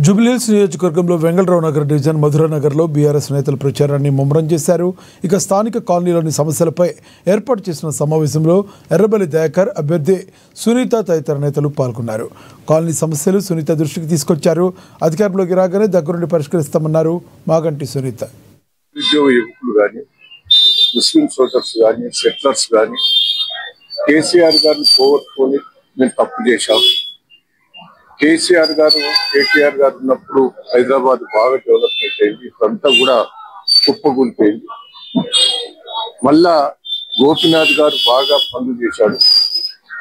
జూబ్లీహిల్స్ నియోజకవర్గంలో Vengala Rao Nagar division మధురానగర్లో BRS నేతలు ప్రచారాన్ని ముమ్మరం చేశారు. ఇక స్థానిక కాలనీలోని సమస్యలపై ఏర్పాటు చేసిన సమావేశంలో ఎర్రబెల్లి దయాకర్, అభ్యర్థి సునీత తదితర నేతలు పాల్గొన్నారు. కాలనీ సమస్యలు సునీత దృష్టికి తీసుకొచ్చారు. అధికారంలోకి రాగానే దగ్గరుండి పరిష్కరిస్తామన్నారు మాగంటి సునీత. ఉద్యోగ యువకులు కానీ, ముస్లిం సోదర్స్ కానీ, సెటిలర్స్ కానీ కేసీఆర్ గారిని పోగొట్టుకొని మేము తప్పు చేశాం. కేసీఆర్ గారు, కేటీఆర్ గారు ఉన్నప్పుడు హైదరాబాద్ బాగా డెవలప్మెంట్ అయింది. ఇప్పుడంతా కూడా కుప్పగూలిపోయింది. మళ్ళా గోపీనాథ్ గారు బాగా పనులు చేశాడు.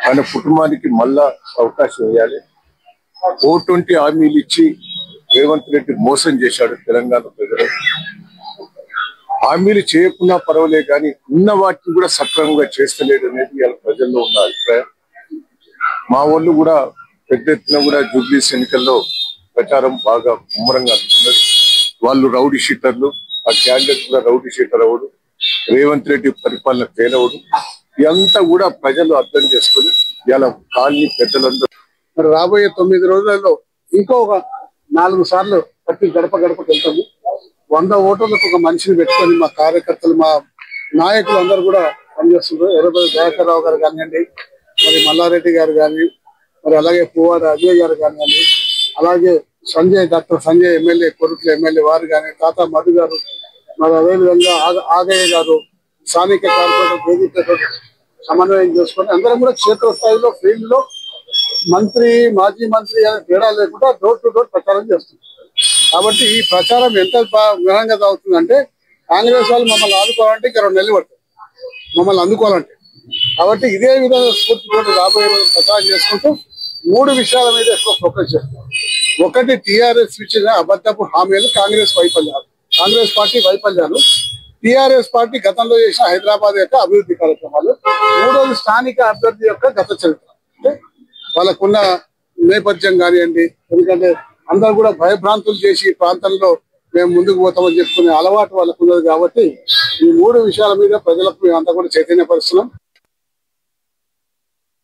ఆయన కుటుంబానికి మళ్ళా అవకాశం ఇవ్వాలి. 420 హామీలు ఇచ్చి రేవంత్ రెడ్డి మోసం చేశాడు తెలంగాణ ప్రజలు. హామీలు చేయకున్నా పర్వాలేదు కానీ ఉన్న వాటిని కూడా సక్రమంగా చేస్తలేడు అనేది ఇవాళ ప్రజల్లో ఉన్న అభిప్రాయం. మా వాళ్ళు కూడా పెద్ద ఎత్తున కూడా జూబ్లీహిల్స్ ఎన్నికల్లో ప్రచారం బాగా ముమ్మరంగా అందుతున్నది. వాళ్ళు రౌడీ షీటర్లు, ఆ క్యాండిడేట్ కూడా రౌడీ షీటర్ అవడు, రేవంత్ రెడ్డి పరిపాలన ఫెయిల్ అవడు. ఇదంతా కూడా ప్రజలు అర్థం చేసుకుని ఇలా కాలనీ పెద్దలందరూ మరి రాబోయే 9 రోజులలో ఇంకో 4 సార్లు ప్రతి గడప గడపకి వెళ్తాము. 100 ఓటర్లకు ఒక మనిషిని పెట్టుకొని మా కార్యకర్తలు, మా నాయకులు అందరూ కూడా పనిచేస్తున్నారు. ఎర్రబెల్లి దయాకర్ రావు గారు కానివ్వండి, మరి మల్లారెడ్డి గారు కానీ, మరి అలాగే పువ్వాడ అజయ్ గారు కానివ్వండి, అలాగే doctor Sanjay MLA, Korutla MLA వారు కానీ, తాతా మధు గారు, మరి అదేవిధంగా ఆగయ్య గారు, స్థానిక కార్పొరేటర్ వేదికతో సమన్వయం చేసుకొని అందరం కూడా క్షేత్రస్థాయిలో ఫీల్డ్ లో మంత్రి, మాజీ మంత్రి అనే తేడా లేకుండా డోర్ టు డోర్ ప్రచారం చేస్తుంది. కాబట్టి ఈ ప్రచారం ఎంత ఘనంగా సాగుతుందంటే కాంగ్రెస్ వాళ్ళు మమ్మల్ని ఆదుకోవాలంటే ఇంకా 2 నెలలు పడుతుంది మమ్మల్ని అందుకోవాలంటే. కాబట్టి ఇదే విధంగా స్ఫూర్తితో రాబోయే రోజు ప్రచారం చేసుకుంటూ 3 విషయాల మీద ఎక్కువ ఫోకస్ చేస్తాం. ఒకటి, టీఆర్ఎస్ ఇచ్చిన అబద్ధపు హామీలు, కాంగ్రెస్ పార్టీ వైఫల్యాలు, టీఆర్ఎస్ పార్టీ గతంలో చేసిన హైదరాబాద్ యొక్క అభివృద్ధి కార్యక్రమాలు. 3వది స్థానిక అభ్యర్థి యొక్క గత చరిత్ర, అంటే వాళ్ళకున్న నేపథ్యం కానివ్వండి. ఎందుకంటే అందరూ కూడా భయభ్రాంతులు చేసి ప్రాంతంలో మేము ముందుకు పోతామని చెప్పుకునే అలవాటు వాళ్ళకు ఉన్నది. కాబట్టి ఈ 3 విషయాల మీద ప్రజలకు మేము అంతా కూడా చైతన్యపరుస్తున్నాం.